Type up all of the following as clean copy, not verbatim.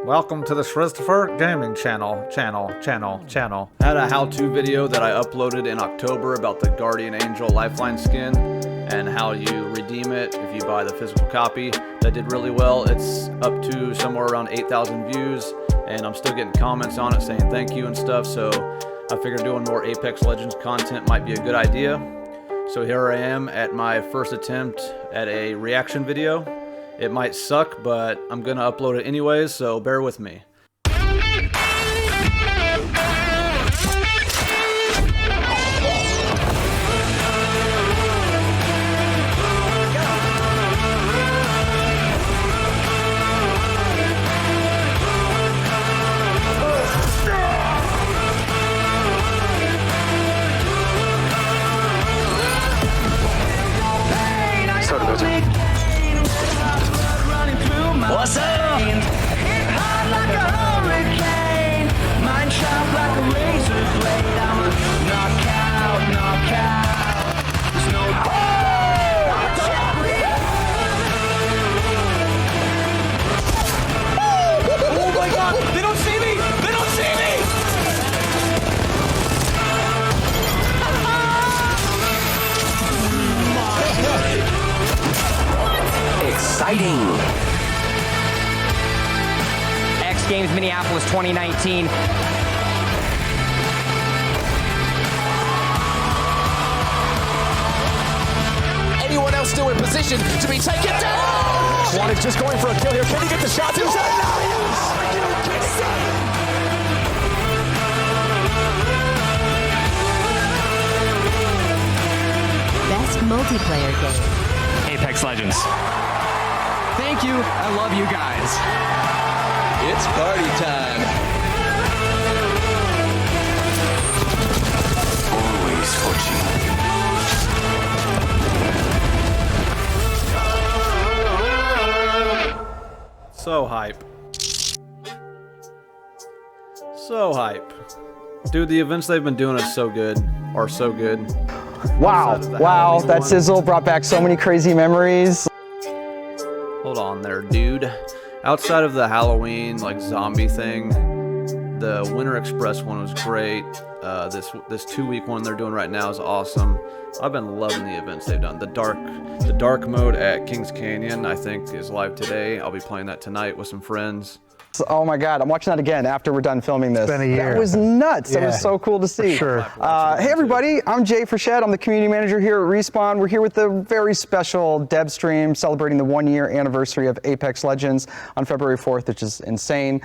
Welcome to the Christopher Gaming channel. I had a how-to video that I uploaded in October about the Guardian Angel Lifeline skin and how you redeem it if you buy the physical copy. That did really well. It's up to somewhere around 8,000 views, and I'm still getting comments on it saying thank you and stuff, so I figured doing more Apex Legends content might be a good idea. So here I am at my first attempt at a reaction video. It might suck, but I'm gonna upload it anyways, so bear with me. What's up? Hit hard like a hurricane, mind sharp like a razor blade. I'm a knockout. There's no oh my God! They don't see me! They don't see me! Exciting! Games Minneapolis 2019. Anyone else still in position to be taken down? One is just going for a kill here. Can he get the shot? Best multiplayer game. Apex Legends. Thank you. I love you guys. It's party time. Always watching. So hype. So hype. Dude, the events they've been doing is so good. Are so good. Wow, wow, that sizzle brought back so many crazy memories. Hold on there, dude. Outside of the Halloween, like, zombie thing, the Winter Express one was great. This 2-week one they're doing right now is awesome. I've been loving the events they've done. The dark mode at Kings Canyon, I think, is live today. I'll be playing that tonight with some friends. Oh my God, I'm watching that again after we're done filming this. It's been a year. That was nuts. Yeah. That was so cool to see. Sure. Hey everybody, I'm Jay Frechette. I'm the community manager here at Respawn. We're here with the very special Dev stream celebrating the 1-year anniversary of Apex Legends on February 4th, which is insane.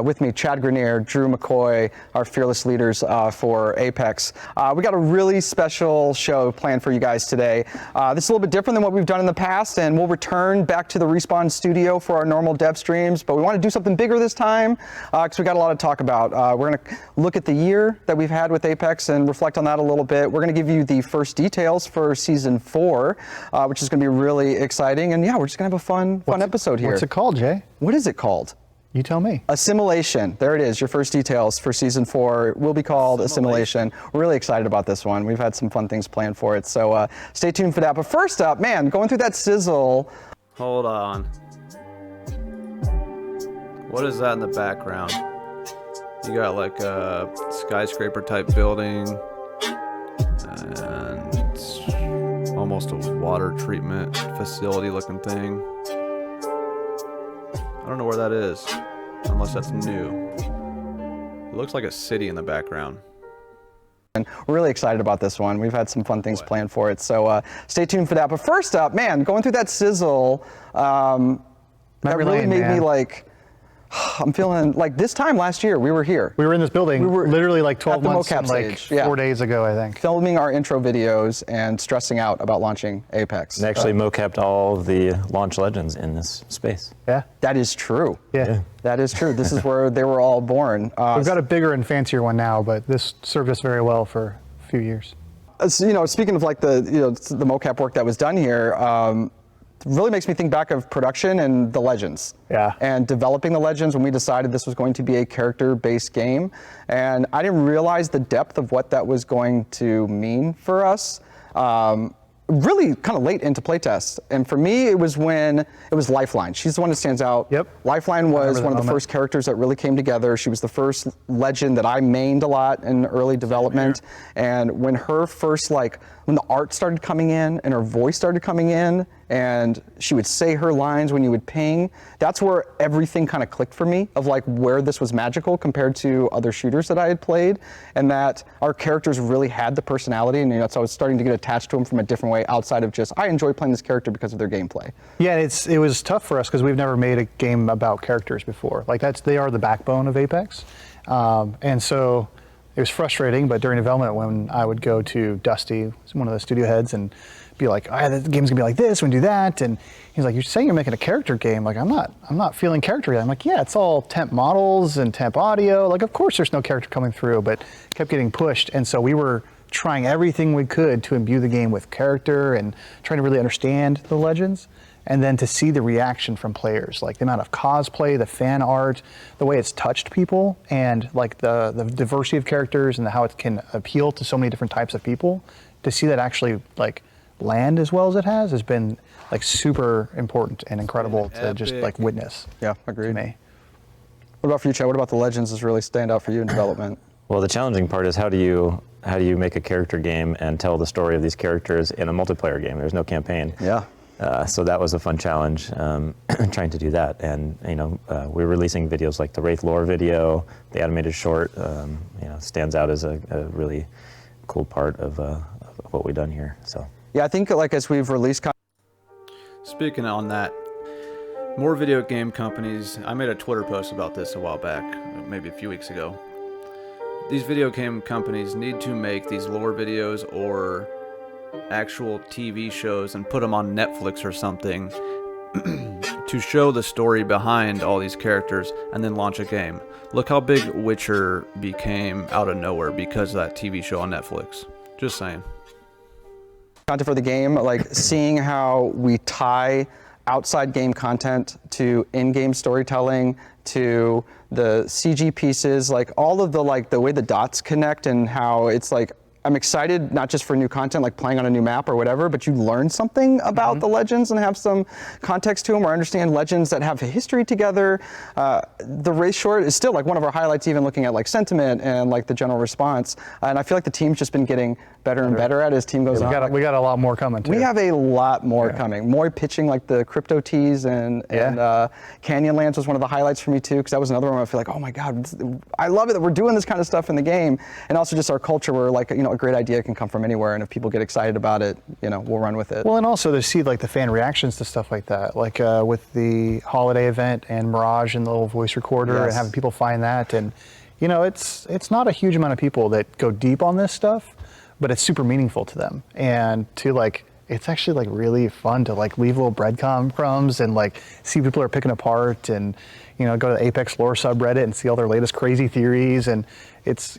With me, Chad Grenier, Drew McCoy, our fearless leaders for Apex. We got a really special show planned for you guys today. This is a little bit different than what we've done in the past, and we'll return back to the Respawn studio for our normal Dev streams, but we want to do something bigger this time because we got a lot to talk about. We're going to look at the year that we've had with Apex and reflect on that a little bit. We're going to give you the first details for season 4, which is going to be really exciting. And yeah, we're just going to have a fun episode here. What's it called, Jay? What is it called? You tell me. Assimilation. There it is. Your first details for season 4 will be called Assimilation. We're really excited about this one. We've had some fun things planned for it. So stay tuned for that. But first up, man, going through that sizzle. Hold on. What is that in the background? You got like a skyscraper type building and it's almost a water treatment facility looking thing. I don't know where that is, unless that's new. It looks like a city in the background. And we're really excited about this one. We've had some fun things planned for it, so stay tuned for that. But first up, man, going through that sizzle, that really made me like, I'm feeling like this time last year we were here. We were in this building. We were literally like 12 months and like stage. 4 days ago, I think. Filming our intro videos and stressing out about launching Apex. And actually mocapped all of the launch legends in this space. Yeah. That is true. Yeah. That is true. This is where they were all born. We've got a bigger and fancier one now, but this served us very well for a few years. So, you know, speaking of like the mocap work that was done here, really makes me think back of production and the Legends. Yeah. And developing the Legends when we decided this was going to be a character-based game. And I didn't realize the depth of what that was going to mean for us. really kind of late into playtest. And for me, it was when it was Lifeline. She's the one that stands out. Yep. Lifeline was one of the first characters that really came together. She was the first legend that I mained a lot in early development. And when her first, like, when the art started coming in and her voice started coming in and she would say her lines when you would ping, that's where everything kind of clicked for me of like where this was magical compared to other shooters that I had played, and that our characters really had the personality, and so I was starting to get attached to them from a different way outside of just, I enjoy playing this character because of their gameplay. Yeah, it was tough for us because we've never made a game about characters before. Like they are the backbone of Apex. And so it was frustrating, but during development when I would go to Dusty, one of the studio heads, and be like, oh, the game's gonna be like this, we're gonna do that, and he's like, you're saying you're making a character game, like I'm not feeling character yet. I'm like, yeah, it's all temp models and temp audio, like of course there's no character coming through, but kept getting pushed, and so we were trying everything we could to imbue the game with character and trying to really understand the legends, and then to see the reaction from players, like the amount of cosplay, the fan art, the way it's touched people, and like the diversity of characters and how it can appeal to so many different types of people, to see that actually like land as well as it has been like super important and incredible to just like witness. Yeah, agreed. To me. What about for you, Chad? What about the legends that's really stand out for you in development? Well, the challenging part is how do you make a character game and tell the story of these characters in a multiplayer game? There's no campaign. Yeah. So that was a fun challenge, trying to do that. And we're releasing videos like the Wraith lore video, the animated short. Stands out as a really cool part of what we've done here. So. Yeah, I think like as we've released. Speaking on that, more video game companies, I made a Twitter post about this a while back, maybe a few weeks ago. These video game companies need to make these lore videos or actual TV shows and put them on Netflix or something to show the story behind all these characters and then launch a game. Look how big Witcher became out of nowhere because of that TV show on Netflix. Just saying. Content for the game, like seeing how we tie outside game content to in-game storytelling, to the CG pieces, like all of the way the dots connect, and how it's like, I'm excited not just for new content, like playing on a new map or whatever, but you learn something about the legends and have some context to them, or understand legends that have a history together. The race short is still like one of our highlights, even looking at like sentiment and like the general response. And I feel like the team's just been getting better and better at it as team goes on. We got a lot more coming too. We have a lot more coming. More pitching like the crypto teas and Canyonlands was one of the highlights for me too, because that was another one where I feel like, oh my God, I love it that we're doing this kind of stuff in the game. And also just our culture where like, a great idea can come from anywhere, and if people get excited about it, we'll run with it. Well, and also to see like the fan reactions to stuff like that, like with the holiday event and Mirage and the little voice recorder, and having people find that, and it's not a huge amount of people that go deep on this stuff, but it's super meaningful to them, and to like, it's actually like really fun to like leave little breadcrumbs and like see people are picking apart, and go to the Apex lore subreddit and see all their latest crazy theories, and it's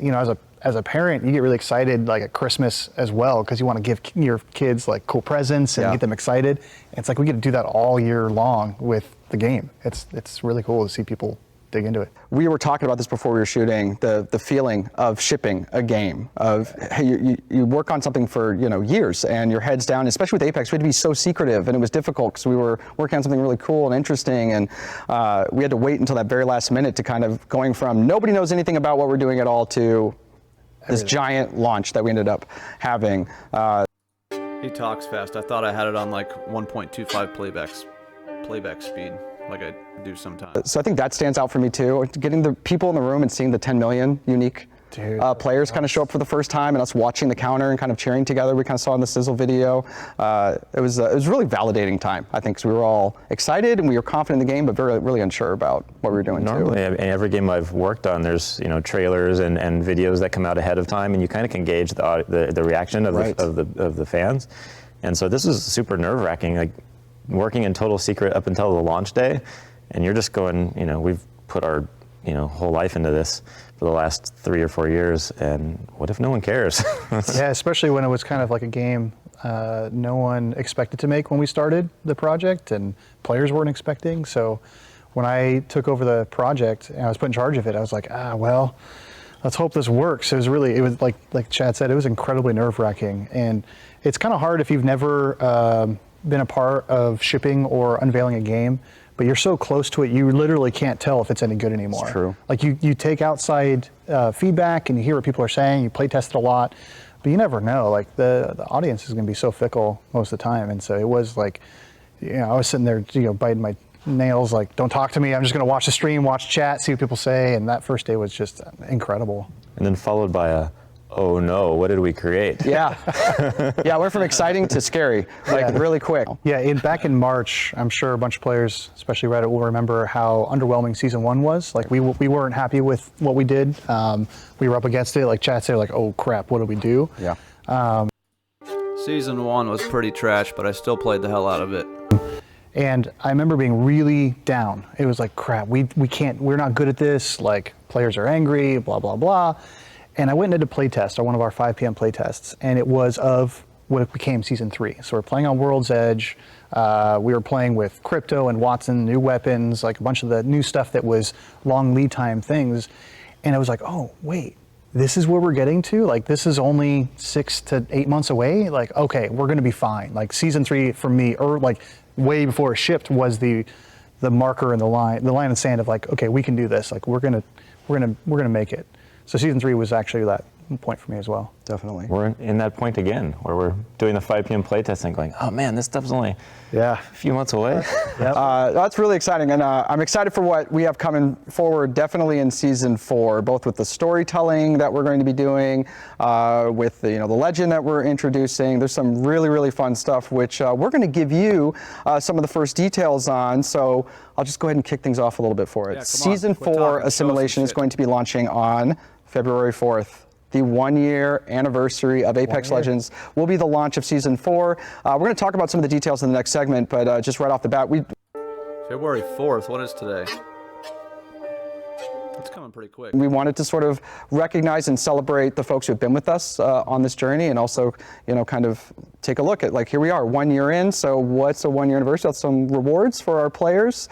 as a parent, you get really excited like at Christmas as well, because you want to give your kids like cool presents and get them excited. And it's like we get to do that all year long with the game. It's really cool to see people dig into it. We were talking about this before we were shooting, the feeling of shipping a game, of hey, you work on something for years and your head's down, especially with Apex. We had to be so secretive, and it was difficult because we were working on something really cool and interesting, and we had to wait until that very last minute to kind of going from nobody knows anything about what we're doing at all to this giant launch that we ended up having. He talks fast. I thought I had it on like 1.25 playback speed, like I do sometimes. So I think that stands out for me too. Getting the people in the room and seeing the 10 million unique players kind of show up for the first time, and us watching the counter and kind of cheering together. We kind of saw in the Sizzle video. It was really validating time, I think, because we were all excited and we were confident in the game, but really unsure about what we were doing. Normally, in every game I've worked on, there's trailers and videos that come out ahead of time, and you kind of can gauge the reaction of the fans. And so this was super nerve-wracking, like working in total secret up until the launch day, and you're just going, we've put our whole life into this for the last 3 or 4 years, and what if no one cares? Yeah, especially when it was kind of like a game no one expected to make when we started the project, and players weren't expecting. So when I took over the project and I was put in charge of it, I was like, well, let's hope this works. It was like Chad said, it was incredibly nerve-wracking, and it's kind of hard if you've never been a part of shipping or unveiling a game, but you're so close to it, you literally can't tell if it's any good anymore. It's true. Like you take outside feedback and you hear what people are saying, you play test it a lot, but you never know. Like the audience is going to be so fickle most of the time, and so it was like, I was sitting there, biting my nails, like, don't talk to me. I'm just going to watch the stream, watch chat, see what people say, and that first day was just incredible. And then followed by a, oh no, what did we create? Yeah. Yeah, went from exciting to scary, really quick. Yeah, back in March, I'm sure a bunch of players, especially Reddit, will remember how underwhelming Season 1 was. Like, we weren't happy with what we did. We were up against it. Like, chat said, like, oh crap, what do we do? Yeah. Season 1 was pretty trash, but I still played the hell out of it. And I remember being really down. It was like, crap, we're not good at this. Like, players are angry, blah, blah, blah. And I went into playtest, or one of our 5 p.m. playtests, and it was of what became Season 3. So we're playing on World's Edge. We were playing with Crypto and Watson, new weapons, like a bunch of the new stuff that was long lead time things. And I was like, oh, wait, this is where we're getting to? Like, this is only 6 to 8 months away? Like, okay, we're going to be fine. Like, Season 3 for me, or like way before it shipped, was the marker and the line in the sand of like, okay, we can do this. Like, we're gonna make it. So Season 3 was actually that point for me as well. Definitely. We're in that point again, where we're doing the 5 p.m. playtest and going, oh man, this stuff's only a few months away. Yep. That's really exciting, and I'm excited for what we have coming forward, definitely in Season 4, both with the storytelling that we're going to be doing, with the legend that we're introducing. There's some really, really fun stuff, which we're going to give you some of the first details on, so I'll just go ahead and kick things off a little bit for it. Yeah, Season 4 Assimilation is going to be launching on February 4th. The 1-year anniversary of Apex Legends will be the launch of Season 4. We're going to talk about some of the details in the next segment, but just right off the bat, February 4th, what is today? It's coming pretty quick. we wanted to sort of recognize and celebrate the folks who have been with us on this journey, and also, kind of take a look at, like, here we are 1 year in. So what's a 1-year anniversary? That's some rewards for our players.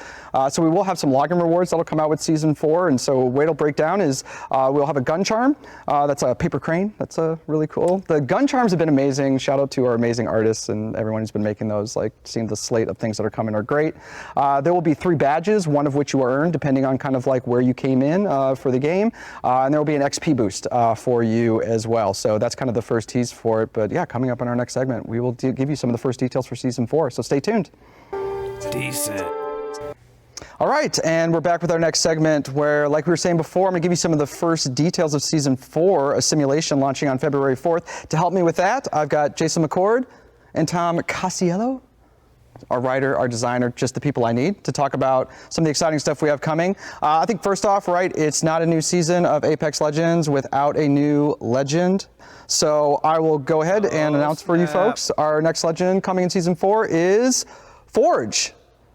So we will have some login rewards that'll come out with Season 4. And so way it'll break down is we'll have a gun charm. That's a paper crane. That's really cool. The gun charms have been amazing. Shout out to our amazing artists and everyone who's been making those. Like, seeing the slate of things that are coming are great. There will be 3 badges, one of which you earn depending on kind of like where you came in for the game. And there will be an XP boost for you as well. So that's kind of the first tease for it. But yeah, coming up in our next segment, we will give you some of the first details for Season 4. So stay tuned. Decent. All right, and we're back with our next segment where, like we were saying before, I'm going to give you some of the first details of Season 4, Assimilation, launching on February 4th. To help me with that, I've got Jason McCord and Tom Casiello, our writer, our designer, just the people I need to talk about some of the exciting stuff we have coming. I think first off, right, it's not a new season of Apex Legends without a new legend. So I will go ahead and announce for you folks, our next legend coming in Season 4 is Forge.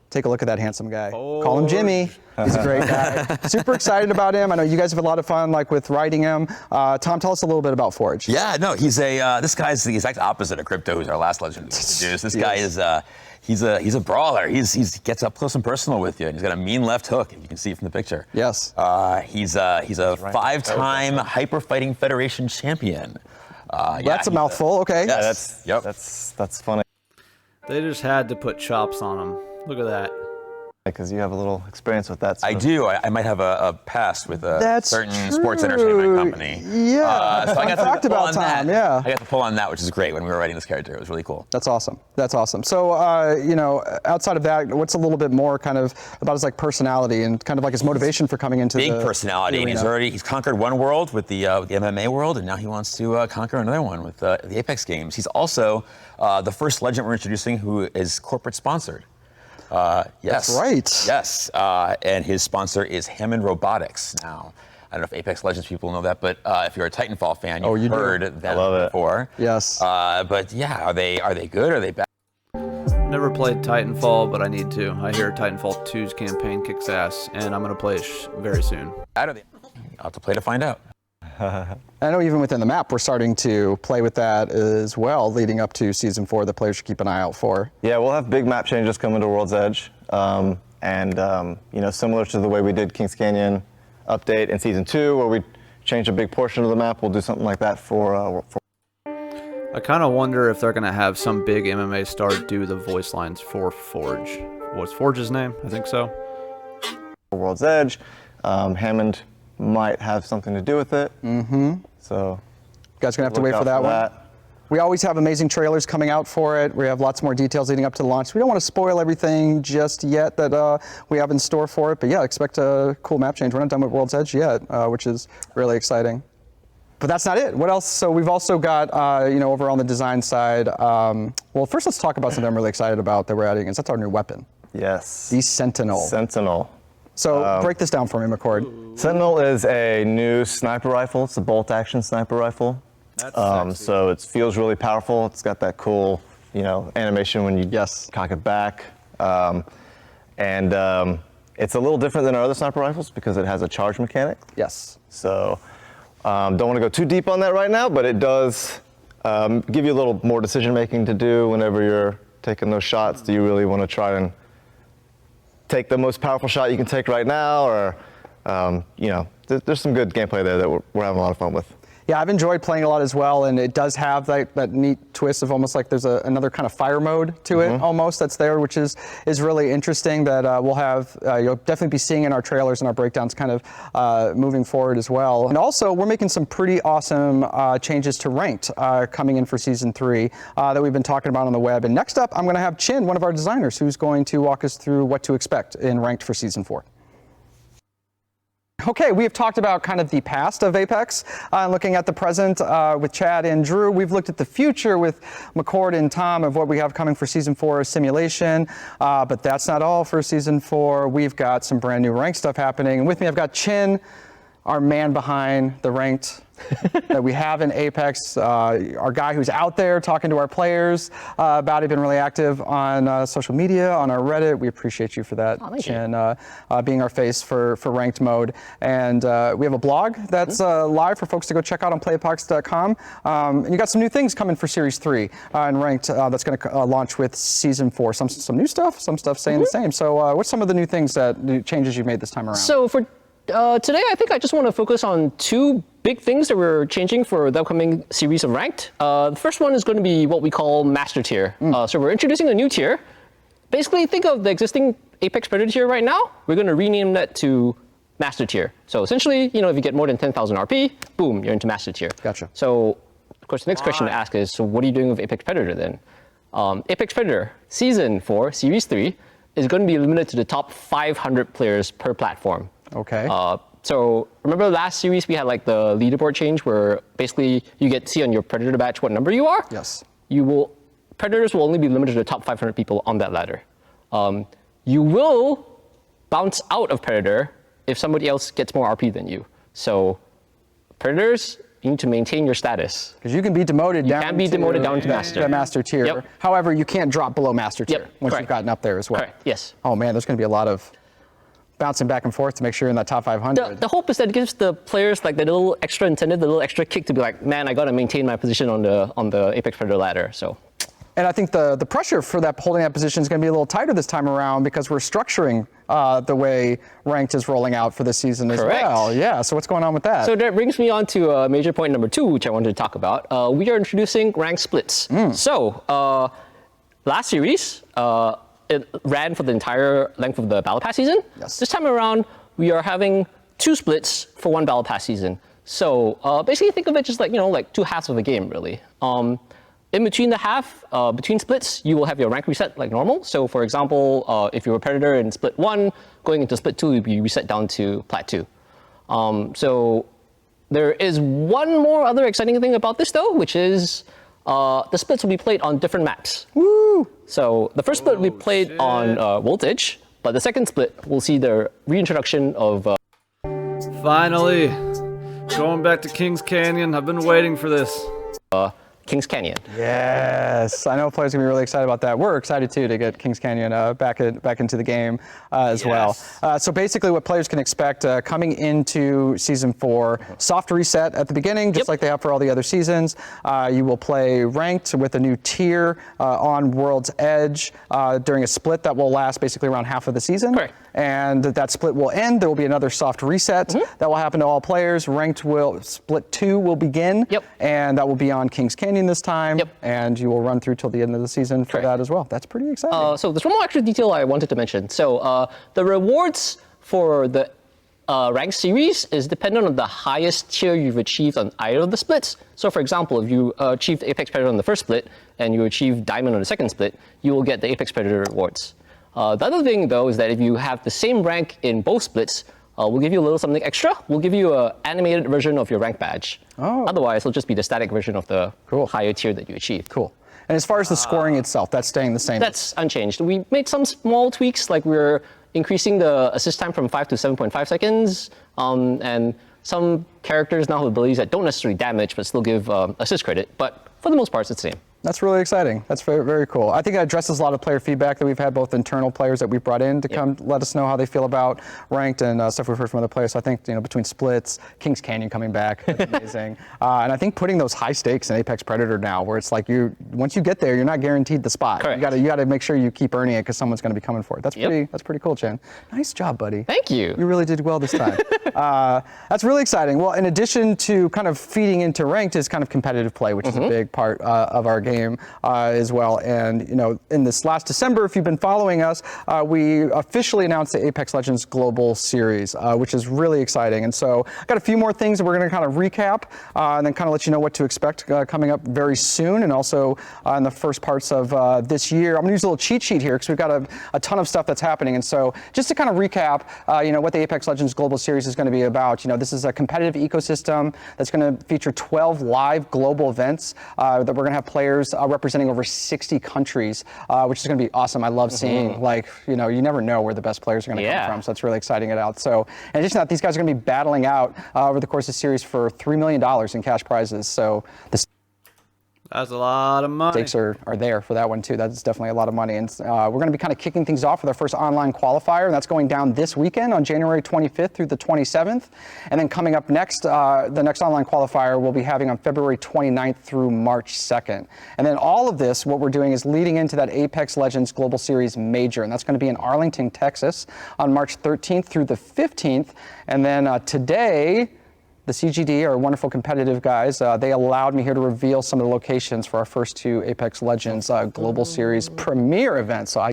Take a look at that handsome guy. Call him Jimmy. He's a great guy. Super excited about him. I know you guys have a lot of fun, like, with writing him. Tom, tell us a little bit about Forge. Yeah, no, he's this guy's the exact opposite of Crypto, who's our last legend we introduced. This guy is he's a brawler. He gets up close and personal with you, and he's got a mean left hook, if you can see from the picture. Yes. He's a 5-time Hyper Fighting Federation champion. That's a mouthful. Okay. Yes. That's funny. They just had to put chops on him. Look at that. Because you have a little experience with that. I do. I might have a past with a That's certain true. sports entertainment company. Yeah. So I got talked about Tom. Yeah. I got to pull on that, which is great when we were writing this character. It was really cool. That's awesome. That's awesome. So, outside of that, what's a little bit more kind of about his, like, personality and kind of like his motivation for coming into big the personality, and he's conquered one world with the MMA world, and now he wants to conquer another one with the Apex games. He's also the first legend we're introducing who is corporate sponsored. Yes. That's right. Yes. And his sponsor is Hammond Robotics. Now, I don't know if Apex Legends people know that, but if you're a Titanfall fan, you've heard that before. Yes. But yeah, are they good? Are they bad? Never played Titanfall, but I need to. I hear Titanfall 2's campaign kicks ass, and I'm going to play it very soon. I'll have to play to find out. I know even within the map, we're starting to play with that as well, leading up to Season 4 that players should keep an eye out for. Yeah, we'll have big map changes coming to World's Edge. Similar to the way we did Kings Canyon update in Season 2, where we changed a big portion of the map, we'll do something like that for I kind of wonder if they're going to have some big MMA star do the voice lines for Forge. What's Forge's name? I think so. World's Edge. Hammond might have something to do with it. Mm-hmm. So you guys gonna have to wait for that one. We always have amazing trailers coming out for it. We have lots more details leading up to the launch. We don't want to spoil everything just yet that we have in store for it, but yeah, expect a cool map change. We're not done with World's Edge yet, which is really exciting. But that's not it. What else? So we've also got, over on the design side, well, first let's talk about something I'm really excited about that we're adding, is that's our new weapon. Yes. The Sentinel. Sentinel. So break this down for me, McCord. Sentinel is a new sniper rifle. It's a bolt-action sniper rifle. So it feels really powerful. It's got that cool, animation when you cock it back. And it's a little different than our other sniper rifles because it has a charge mechanic. Yes. So don't want to go too deep on that right now, but it does give you a little more decision-making to do whenever you're taking those shots. Do you really want to try and take the most powerful shot you can take right now, or there's some good gameplay there that we're having a lot of fun with. Yeah, I've enjoyed playing a lot as well, and it does have that neat twist of almost like there's another kind of fire mode to it almost that's there, which is really interesting that we'll have, you'll definitely be seeing in our trailers and our breakdowns kind of moving forward as well. And also, we're making some pretty awesome changes to Ranked coming in for Season 3 that we've been talking about on the web. And next up, I'm going to have Chin, one of our designers, who's going to walk us through what to expect in Ranked for Season 4. Okay, we have talked about kind of the past of Apex, looking at the present with Chad and Drew. We've looked at the future with McCord and Tom of what we have coming for Season 4 Assimilation, but that's not all for Season 4. We've got some brand new ranked stuff happening. And with me, I've got Chin, our man behind the ranked that we have in Apex, our guy who's out there talking to our players about it, been really active on social media, on our Reddit. We appreciate you for that, Chin, being our face for ranked mode. And we have a blog that's live for folks to go check out on playapox.com. And you got some new things coming for Series 3 and ranked that's going to launch with Season 4. Some new stuff, some stuff staying the same. So what's some of the new things new changes you've made this time around? So for today, I think I just want to focus on two big things that we're changing for the upcoming series of Ranked. The first one is going to be what we call Master Tier. So we're introducing a new tier. Basically, think of the existing Apex Predator tier right now. We're going to rename that to Master Tier. So essentially, if you get more than 10,000 RP, boom, you're into Master Tier. Gotcha. So, of course, the next question to ask is, so what are you doing with Apex Predator then? Apex Predator Season 4, Series 3, is going to be limited to the top 500 players per platform. Okay. So remember last series we had like the leaderboard change where basically you get to see on your Predator badge what number you are? Yes. Predators will only be limited to the top 500 people on that ladder. You will bounce out of Predator if somebody else gets more RP than you. So Predators, you need to maintain your status. Because you can be demoted down to Master. The Master Tier. Yep. However, you can't drop below Master Tier once correct. you've gotten up there as well. Correct, yes. Oh man, there's going to be a lot of bouncing back and forth to make sure you're in that top 500. The hope is that it gives the players like the little extra incentive, the little extra kick to be like, man, I got to maintain my position on the Apex Predator ladder. So. And I think the pressure for holding that position is going to be a little tighter this time around because we're structuring the way Ranked is rolling out for this season as well. Yeah, so what's going on with that? So that brings me on to major point number 2, which I wanted to talk about. We are introducing ranked splits. So last series, it ran for the entire length of the Battle Pass season. Yes. This time around, we are having 2 splits for 1 Battle Pass season. So basically think of it just like, like 2 halves of a game, really. In between the half, between splits, you will have your rank reset like normal. So for example, if you're a Predator in split 1, going into split 2, you'll be reset down to plat 2. So there is one more other exciting thing about this though, which is the splits will be played on different maps. Woo! So the first split will be played on World's Edge, but the second split will see the reintroduction of... Finally, going back to Kings Canyon. I've been waiting for this. Kings Canyon. Yes, I know players are going to be really excited about that. We're excited too to get Kings Canyon back into the game as well. So basically what players can expect coming into Season 4, soft reset at the beginning, just like they have for all the other seasons. You will play ranked with a new tier on World's Edge during a split that will last basically around half of the season. Correct. and that split will end. There will be another soft reset that will happen to all players. Ranked split 2 will begin, and that will be on Kings Canyon this time, and you will run through till the end of the season for that as well. That's pretty exciting. So there's one more extra detail I wanted to mention. So the rewards for the ranked series is dependent on the highest tier you've achieved on either of the splits. So for example, if you achieved Apex Predator on the first split and you achieved Diamond on the second split, you will get the Apex Predator rewards. The other thing though is that if you have the same rank in both splits, we'll give you a little something extra. We'll give you an animated version of your rank badge. Otherwise, it'll just be the static version of the higher tier that you achieved. Cool. And as far as the scoring itself, that's staying the same? That's unchanged. We made some small tweaks, like we're increasing the assist time from 5 to 7.5 seconds, and some characters now have abilities that don't necessarily damage, but still give assist credit. But for the most part, it's the same. That's really exciting. That's very, very cool. I think it addresses a lot of player feedback that we've had, both internal players that we've brought in to come let us know how they feel about ranked, and stuff we've heard from other players. So I think, between splits, Kings Canyon coming back, that's amazing. And I think putting those high stakes in Apex Predator now, where it's like once you get there, you're not guaranteed the spot. Correct. You gotta make sure you keep earning it because someone's going to be coming for it. That's pretty cool, Chen. Nice job, buddy. Thank you. You really did well this time. That's really exciting. Well, in addition to kind of feeding into ranked is kind of competitive play, which is a big part of our game. As well. And in this last December, if you've been following us, we officially announced the Apex Legends Global Series, which is really exciting. And so I've got a few more things that we're going to kind of recap and then kind of let you know what to expect coming up very soon, and also in the first parts of this year. I'm going to use a little cheat sheet here because we've got a ton of stuff that's happening. And so just to kind of recap, what the Apex Legends Global Series is going to be about. This is a competitive ecosystem that's going to feature 12 live global events that we're going to have players representing over 60 countries, which is going to be awesome. I love seeing, you never know where the best players are going to come from, so it's really exciting it out. So in addition to that, these guys are going to be battling out over the course of the series for $3 million in cash prizes. So that's a lot of money. Stakes are there for that one too. That's definitely a lot of money. And we're going to be kind of kicking things off with our first online qualifier, and that's going down this weekend on January 25th through the 27th. And then coming up next, the next online qualifier we'll be having on February 29th through March 2nd. And then all of this, what we're doing is leading into that Apex Legends Global Series Major, and that's going to be in Arlington, Texas on March 13th through the 15th. And then today, the CGD, our wonderful competitive guys, they allowed me here to reveal some of the locations for our first 2 Apex Legends Global Series premiere events. So I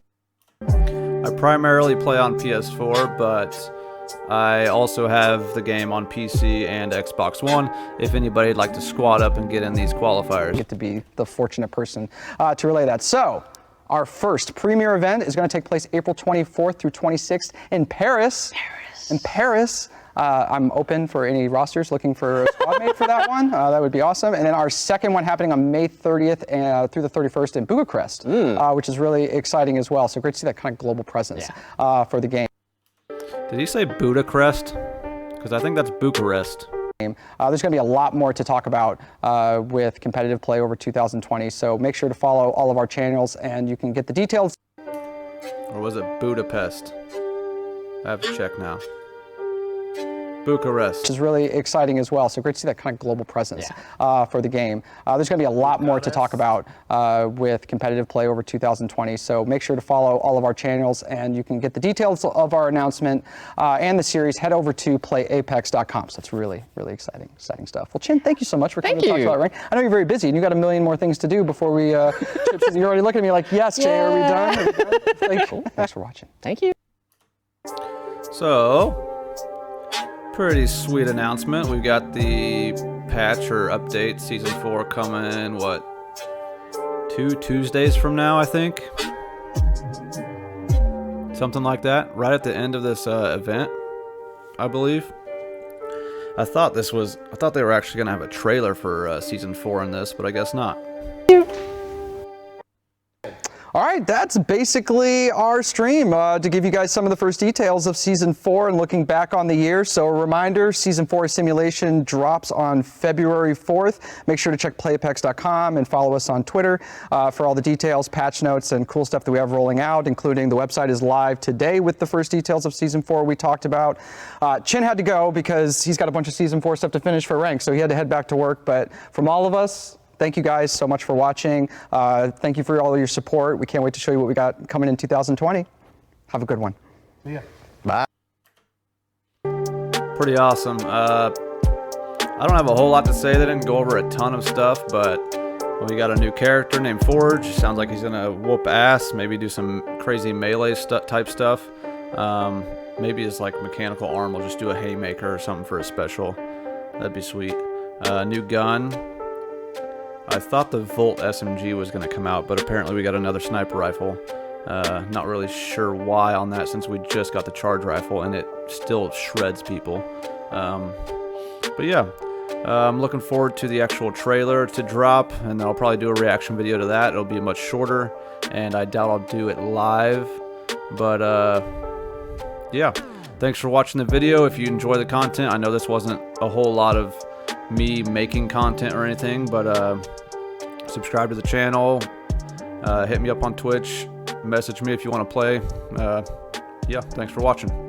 primarily play on PS4, but I also have the game on PC and Xbox One if anybody'd like to squad up and get in these qualifiers. Get to be the fortunate person to relay that. So our first premiere event is going to take place April 24th through 26th in Paris. In Paris. I'm open for any rosters looking for a squad mate for that one. That would be awesome. And then our second one happening on May 30th through the 31st in Bucharest, which is really exciting as well. So great to see that kind of global presence for the game. Did he say Budapest? Because I think that's Bucharest. There's going to be a lot more to talk about with competitive play over 2020. So make sure to follow all of our channels and you can get the details. Or was it Budapest? I have to check now. Bucharest. Which is really exciting as well. So great to see that kind of global presence for the game. There's going to be a lot more to talk about with competitive play over 2020. So make sure to follow all of our channels and you can get the details of our announcement and the series. Head over to playapex.com. So it's really, really exciting stuff. Well, Chin, thank you so much for coming to talk about rank. I know you're very busy and you got a million more things to do before we you're already looking at me like, yes, Jay, are we done? Cool. Thanks for watching. Thank you. So, pretty sweet announcement. We've got the patch or update season 4 coming, what, 2 Tuesdays from now, I think? Something like that, right at the end of this event, I believe. I thought they were actually gonna have a trailer for season 4 in this, but I guess not. All right, that's basically our stream to give you guys some of the first details of Season 4 and looking back on the year. So a reminder, Season 4 Assimilation drops on February 4th. Make sure to check playapex.com and follow us on Twitter for all the details, patch notes, and cool stuff that we have rolling out, including the website is live today with the first details of Season 4 we talked about. Chin had to go because he's got a bunch of Season 4 stuff to finish for rank, so he had to head back to work. But from all of us, thank you guys so much for watching. Thank you for all your support. We can't wait to show you what we got coming in 2020. Have a good one. Yeah. Bye. Pretty awesome. I don't have a whole lot to say. They didn't go over a ton of stuff, but we got a new character named Forge. Sounds like he's gonna whoop ass, maybe do some crazy melee type stuff. Maybe his like mechanical arm will just do a haymaker or something for a special. That'd be sweet. New gun. I thought the Volt SMG was gonna come out, but apparently we got another sniper rifle. Not really sure why on that, since we just got the charge rifle and it still shreds people. But yeah, I'm looking forward to the actual trailer to drop, and then I'll probably do a reaction video to that. It'll be much shorter, and I doubt I'll do it live. But yeah, thanks for watching the video. If you enjoy the content, I know this wasn't a whole lot of me making content or anything, but subscribe to the channel, hit me up on Twitch, message me if you want to play. Yeah, thanks for watching.